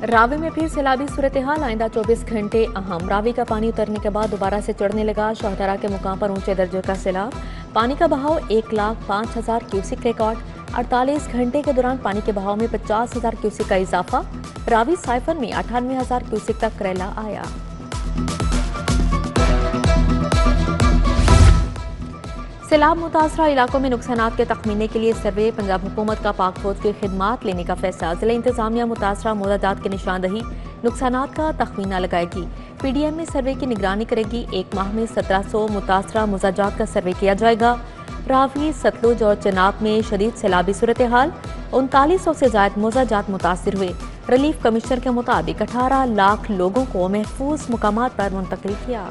रावी में फिर सैलाबी सूरत हाल, आइंदा 24 घंटे अहम। रावी का पानी उतरने के बाद दोबारा से चढ़ने लगा। शोहतरा के मुकाम पर ऊंचे दर्जे का सैलाब। पानी का बहाव 1,05,000 क्यूसिक रिकॉर्ड। 48 घंटे के दौरान पानी के बहाव में 50,000 क्यूसिक का इजाफा। रावी साइफन में 98,000 क्यूसिक तक करेला आया। सैलाब मुतासरा इलाकों में नुकसानात के तखमीने के लिए सर्वे। पंजाब हुकूमत का पाक फौज की खिदमात लेने का फैसला। जिला इंतजामिया मुतासरा मोदाजात की निशानदही, नुकसानात का तखमीना लगाएगी। PDM में सर्वे की निगरानी करेगी। एक माह में 1700 मुतासरा मोजाजात का सर्वे किया जाएगा। रावी, सतलुज और चनाब में शदीद सैलाबी सूरत हाल। 3900 से ज्यादा मोजाजात मुतासर हुए। रिलीफ कमिश्नर के मुताबिक 18 लाख लोगों को महफूज मुकामात पर मुंतकिल किया।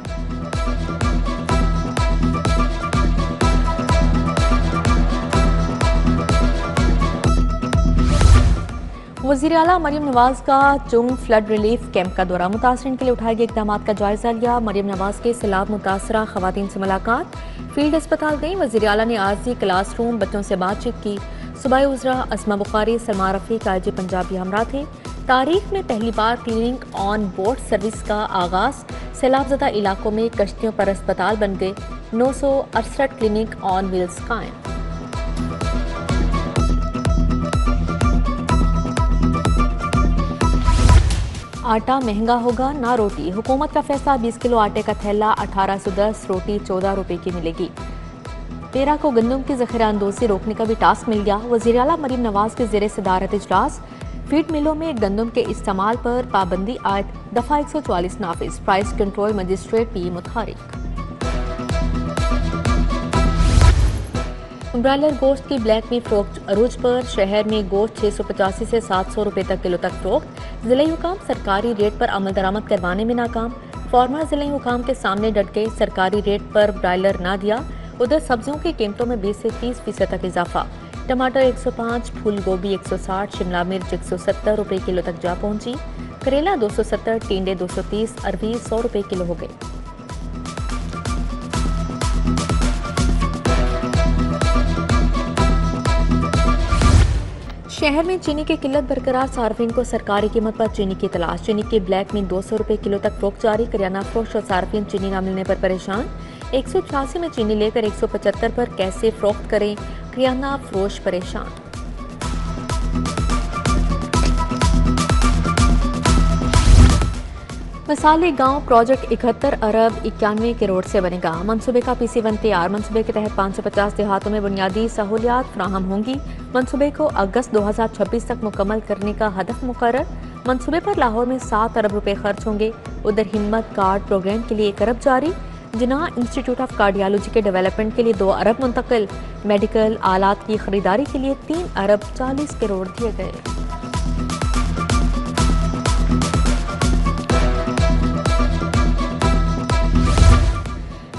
वज़ीर आला मरियम नवाज का चुंग फ्लड रिलीफ कैंप का दौरा। मुतासरीन के लिए उठाए गए इक़दाम का जायजा लिया। मरियम नवाज के सैलाब मुतासरा खवातीन से मुलाकात। फील्ड अस्पताल गई। वज़ीर आला ने आरजी क्लासरूम बच्चों से बातचीत की। सूबाई उज़रा अस्मा बुखारी, सलमा रफ़ीक, IG पंजाब भी हमरा थे। तारीख में पहली बार क्लिनिक ऑन बोर्ड सर्विस का आगाज। सैलाबज़दा इलाकों में कश्तियों पर अस्पताल बन गए। 968 क्लिनिक ऑन व्हील्स कायम। आटा महंगा होगा ना रोटी। हुकूमत का फैसला। 20 किलो आटे का थैला 1810, रोटी 14 रुपए की मिलेगी। 13 को गंदम की ज़ख़ीरा अंदोज़ी रोकने का भी टास्क मिल गया। वज़ीर आला मरीम नवाज के ज़ेरे सदारत इजलास। फीड मिलों में गंदम के इस्तेमाल पर पाबंदी आयत। दफ़ा 144 नाफिज। प्राइस कंट्रोल मजिस्ट्रेट भी मुतहरिक। ब्रायलर गोश्त की ब्लैक में फरोख्त अरूज पर। शहर में गोश्त 685 से 700 रुपए तक किलो तक फरोख्त। जिले हुकाम सरकारी रेट पर अमल दरामद करवाने में नाकाम। फार्मर जिले हुकाम के सामने डट गए। सरकारी रेट पर ब्रायलर ना दिया। उधर सब्जियों की कीमतों में 20 से 30% तक इजाफा। टमाटर 105, फूल गोभी 160, शिमला मिर्च 170 रुपए किलो तक जा पहुंची। करेला 270, टिंडे 230, अरबी 100 रुपए किलो हो गए। शहर में चीनी की किल्लत बरकरार। सार्फिन को सरकारी कीमत पर चीनी की तलाश। चीनी के ब्लैक में 200 रुपए किलो तक फरोख्त जारी। करियाना फरोख्त और सार्फिन चीनी न मिलने पर परेशान। 186 में चीनी लेकर 175 पर कैसे फरोख्त करें, करियाना फरोश परेशान। मिसाली गांव प्रोजेक्ट 71 अरब 91 करोड़ से बनेगा। मंसूबे का PC1 तैयार। मंसूबे के तहत 550 देहातों में बुनियादी सहूलियात फराहम होंगी। मंसूबे को अगस्त 2026 तक मुकम्मल करने का हदफ मुकर्रर। मंसूबे पर लाहौर में 7 अरब रुपए खर्च होंगे। उधर हिम्मत कार्ड प्रोग्राम के लिए 1 अरब जारी। जिन्ना इंस्टीट्यूट ऑफ कार्डियोलॉजी के डेवलपमेंट के लिए 2 अरब मुंतकिल। मेडिकल आलात की खरीदारी के लिए 3 अरब 40 करोड़ दिए गए।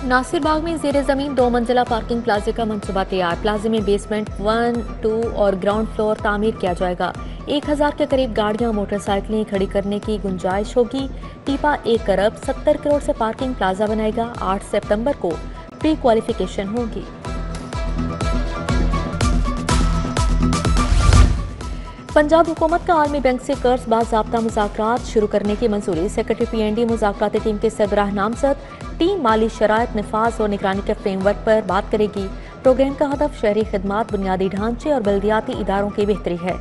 नासिर बाग में जेर जमीन 2 मंजिला पार्किंग प्लाजे का मंसूबा तैयार। प्लाजे में बेसमेंट 1, 2 और ग्राउंड फ्लोर तामीर किया जाएगा। 1000 के करीब गाड़ियां मोटरसाइकिलें खड़ी करने की गुंजाइश होगी। टीपा 1 अरब 70 करोड़ से पार्किंग प्लाजा बनाएगा। 8 सितंबर को प्री क्वालिफिकेशन होगी। पंजाब हुकूमत का आलमी बैंक से कर्ज बाज़ाब्ता मुज़ाकरात शुरू करने की मंजूरी। सेक्रेटरी PND मुज़ाकराती टीम के सरबराह नामजद। टीम माली शराइत, निफाज और निगरानी के फ्रेमवर्क पर बात करेगी। प्रोग्राम का हदफ शहरी खिदमात, बुनियादी ढांचे और बल्दियाती इदारों की बेहतरी है।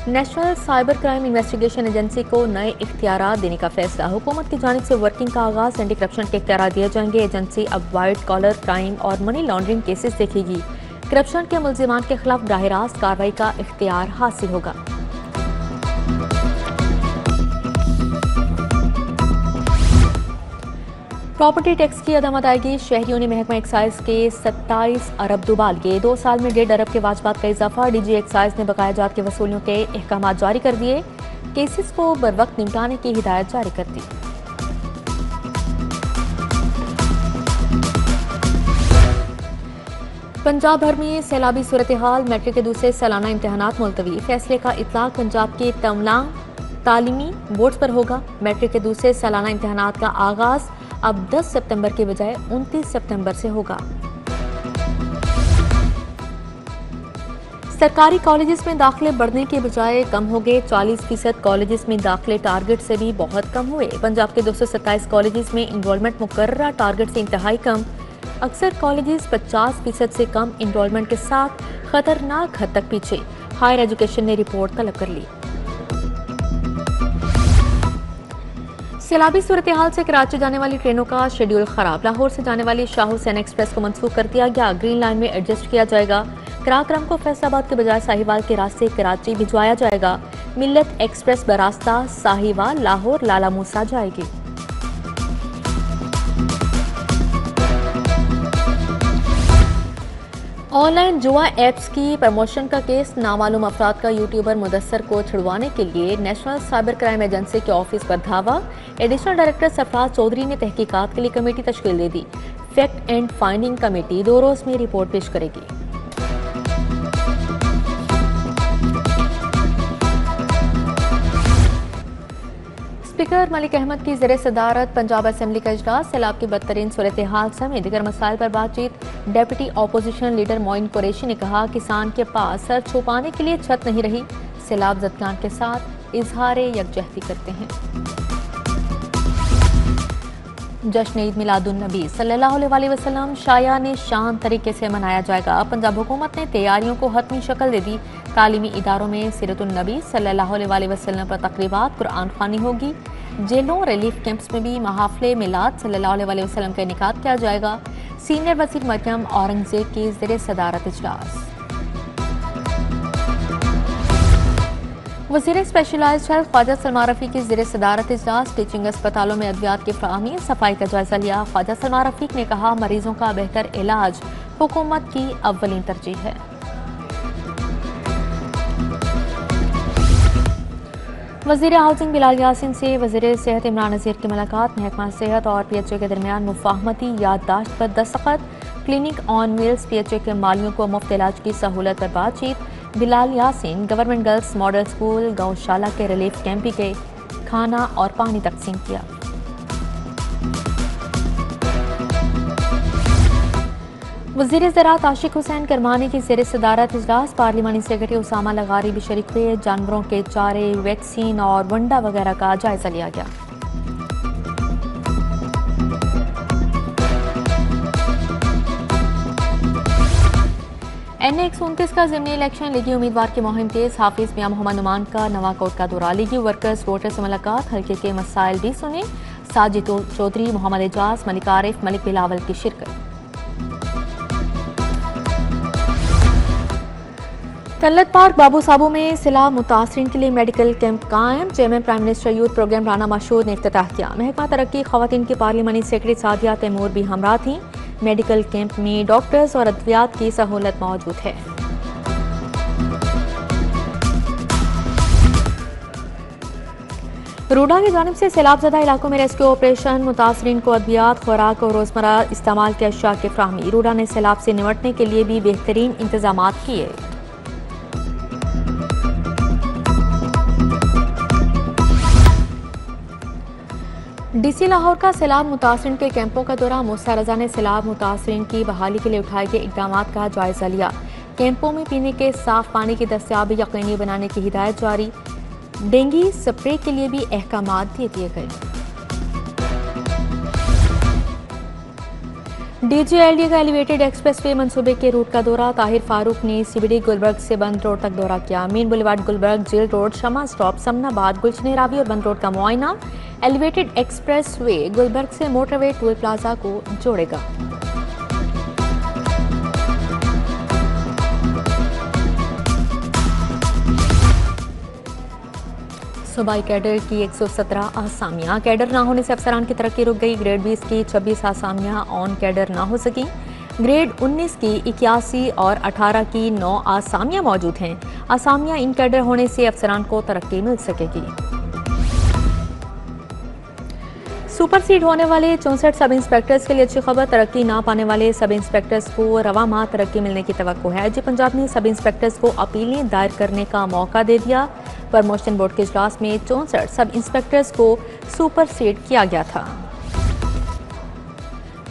National cyber crime investigation agency को नए इख्तियारात देने का फैसला। हुकूमत की जानिब से वर्किंग का आगाज। एंटी करप्शन के इख्तियारात दिए जाएंगे। एजेंसी अब वाइट कॉलर क्राइम और मनी लॉन्ड्रिंग केसेस देखेगी। करप्शन के मुल्जिमान के खिलाफ बराह रास्त कार्रवाई का इख्तियार हासिल होगा। प्रॉपर्टी टैक्स की अदम अदायगी। शहरियों ने महकमा एक्साइज के 27 अरब दुबाल के 2 साल में 1.5 अरब के वाजबात का इजाफा। DG एक्साइज ने बकाया जात के वसूलियों के अहकाम जारी कर दिए। केसेस को बर वक्त निपटाने की हिदायत जारी कर दी। पंजाब भर में सैलाबी सूरत हाल। मैट्रिक के दूसरे सालाना इम्तहानात मुलतवी। फैसले का इतलाक पंजाब के तमाम तालीमी बोर्ड पर होगा। मैट्रिक के दूसरे सालाना इम्तहानात का आगाज अब 10 सितंबर के बजाय 29 सितंबर से होगा। सरकारी कॉलेजेस में दाखिले बढ़ने के बजाय कम हो गए। 40% कॉलेजेस में दाखिले टारगेट से भी बहुत कम हुए। पंजाब के 227 कॉलेजेस में इनरोलमेंट मुकर्ररा टारगेट से इंतहाई कम। अक्सर कॉलेजेस 50% से कम इनरोलमेंट के साथ खतरनाक हद तक पीछे। हायर एजुकेशन ने रिपोर्ट तलब कर ली। सैलाबी सूरत हाल से कराची जाने वाली ट्रेनों का शेड्यूल खराब। लाहौर से जाने वाली शाह हुसैन एक्सप्रेस को मंसूख कर दिया गया। ग्रीन लाइन में एडजस्ट किया जाएगा। कराक्रम को फैसलाबाद के बजाय साहिवाल के रास्ते कराची भिजवाया जाएगा। मिल्लत एक्सप्रेस बरास्ता साहिवाल लाहौर लाला मूसा जाएगी। ऑनलाइन जुआ एप्स की प्रमोशन का केस। नामालूम अफराद का यूट्यूबर मुदस्सर को छुड़वाने के लिए नेशनल साइबर क्राइम एजेंसी के ऑफिस पर धावा। एडिशनल डायरेक्टर सरफराज चौधरी ने तहकीकात के लिए कमेटी तश्कील दे दी। फैक्ट एंड फाइंडिंग कमेटी 2 रोज में रिपोर्ट पेश करेगी। स्पीकर मलिक अहमद की ज़ेरे सदारत पंजाब असेंबली का इजलास। सैलाब की बदतरीन सूरत हाल समेत दीगर मसाइल पर बातचीत। Deputy opposition leader Moin Qureshi ने कहा, किसान के पास सर छुपाने के लिए छत नहीं रही। सैलाब ज़दगान के साथ इजहार यकजहती करते हैं। जश्न ईद मिलादुन नबी सल्लल्लाहु अलैहि वसल्लम शायाने शान तरीके से मनाया जाएगा। पंजाब हुकूमत ने तैयारियों को हतमी शक्ल दे दी। तालीमी इदारों में सीरतुन नबी सल्लल्लाहु अलैहि वसल्लम पर तकरीबात, कुरान ख़वानी होगी। जेलों रिलीफ कैंप्स में भी महाफले मिलाद सल्लल्लाहु अलैहि वसल्लम का इनेकाद किया जाएगा। सीनियर वज़ीर मरियम औरंगज़ेब की ज़ेरे सदारत इजलास। वज़ीर स्पेशलाइज्ड हेल्थ ख्वाजा सलमान रफ़ीक की ज़ेरे सदारत इजलास। टीचिंग अस्पतालों में अद्वियात की फ़राहमी सफाई का जायजा लिया। ख्वाजा सलमान रफ़ीक ने कहा, मरीजों का बेहतर इलाज हुकूमत की अव्वलीन तरजीह है। वज़ीर हाउसिंग बिलाल यासिन से वज़ीर सेहत इमरान नज़ीर की मुलाकात। महकमा सेहत और PHA के दरमियान मुफाहमती याददाश्त पर दस्तखत। क्लिनिक ऑन व्हील्स PHA के मालियों को मुफ्त इलाज की सहूलत पर बातचीत। Bilal Yasin government girls model school Gaushala के रिलीफ कैंप भी गए। खाना और पानी तकसीम किया। वज़ीर ज़राअत आशिक हुसैन करमानी की ज़ेरे सदारत इजलास। पार्लिमानी सेक्रेटरी उसामा लगारी भी शरीक हुए। जानवरों के चारे, वैक्सीन और वंडा वगैरह का जायजा लिया गया। NA 129 का ज़िमनी इलेक्शन लीगी उम्मीदवार की मुहिम तेज। हाफिज मियां मोहम्मद नुमान का नवाकोट का दौरा। लीगी वर्कर्स वोटर से मुलाकात, हल्के के मसाइल भी सुने। साजिद चौधरी, मोहम्मद एजाज, मलिक आरिफ, मलिक बिलावल की शिरकत। तल्लत पार्क बाबू साबू में सैलाब मुतासरीन के लिए मेडिकल कैंप कायम। Chairman prime minister youth programme Rana Mashhood ने इफ्तिताह किया। महकमा तरक्की खवातीन की पार्लिमानी सेक्रेटरी सादिया तैमूर भी हमरा थीं। मेडिकल कैंप में डॉक्टर्स और अद्वियात की सहूलत मौजूद है। रूडा की जानिब से सैलाबज़दा इलाकों में रेस्क्यू ऑपरेशन। मुतासरीन को अद्वियात, खुराक और रोजमर्रा इस्तेमाल के अशिया की फ्राहमी। रूडा ने सैलाब से निपटने के लिए भी बेहतरीन इंतजाम किए। DC लाहौर का सैलाब मुतासरीन के कैंपों का दौरा। मूसा रजा ने सैलाब मुतासरीन की बहाली के लिए उठाए गए इकदाम का जायजा लिया। कैंपों में पीने के साफ पानी की दस्तयाबी यकीनी बनाने की हिदायत जारी। डेंगू स्प्रे के लिए भी अहकामात दे दिए गए। DGLD का एलिवेटेड एक्सप्रेसवे मंसूबे के रूट का दौरा। ताहिर फारूक ने CBD गुलबर्ग से बंद रोड तक दौरा किया। Main boulevard Gulberg, jail road, Shama stop, Samanabad, Gulshan Ravi और बंद रोड का मुआयना। एलिवेटेड एक्सप्रेसवे गुलबर्ग से मोटरवे टोल प्लाजा को जोड़ेगा। सूबाई कैडर की 117 आसामियां। कैडर ना होने से अफसरान की तरक्की रुक गई। ग्रेड 20 की 26 आसामियां ऑन कैडर ना हो सकी। ग्रेड 19 की 81 और 18 की 9 आसामियां मौजूद हैं। आसामियां इन कैडर होने से अफसरान को तरक्की मिल सकेगी। सुपर सीड होने वाले 64 सब इंस्पेक्टर्स के लिए अच्छी खबर। तरक्की ना पाने वाले सब इंस्पेक्टर्स को रवा माह तरक्की मिलने की तवक्को है। जी पंजाब ने सब इंस्पेक्टर्स को अपीलें दायर करने का मौका दे दिया। प्रमोशन बोर्ड के इजलास में 64 सब इंस्पेक्टर्स को सुपर सीड किया गया था।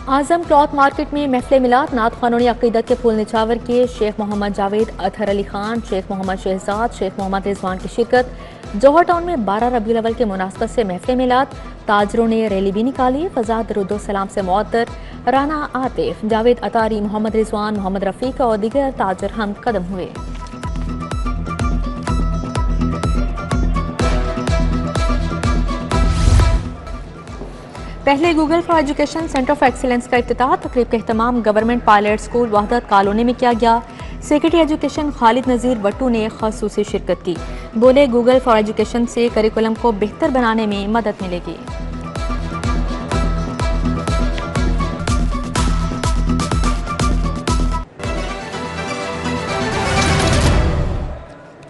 आजम क्लॉथ मार्केट में महफिल मिलाद नात खानों अकीदत के फूल निछावर किए। शेख मोहम्मद जावेद, अतहर अली खान, शेख मोहम्मद शहजाद, शेख मोहम्मद रिजवान की शिरकत। जौहर टाउन में 12 रबीउल अव्वल के मुनासबत से महफिल मिलाद, ताजरों ने रैली भी निकाली। फजा दरूद सलाम से मुअत्तर, राना आतिफ, जावेद अतारी, मोहम्मद रिजवान, मोहम्मद रफीक और दीगर ताजर हम कदम हुए। पहले Google for education centre of excellence का इफ्तिताह तकरीब का एहतमाम गवर्नमेंट पायलट स्कूल वहदत कॉलोनी में किया गया। सेक्रेटरी एजुकेशन खालिद नज़ीर वट्टू ने ख़ुसूसी शिरकत की। बोले, गूगल फॉर एजुकेशन से करिकुलम को बेहतर बनाने में मदद मिलेगी।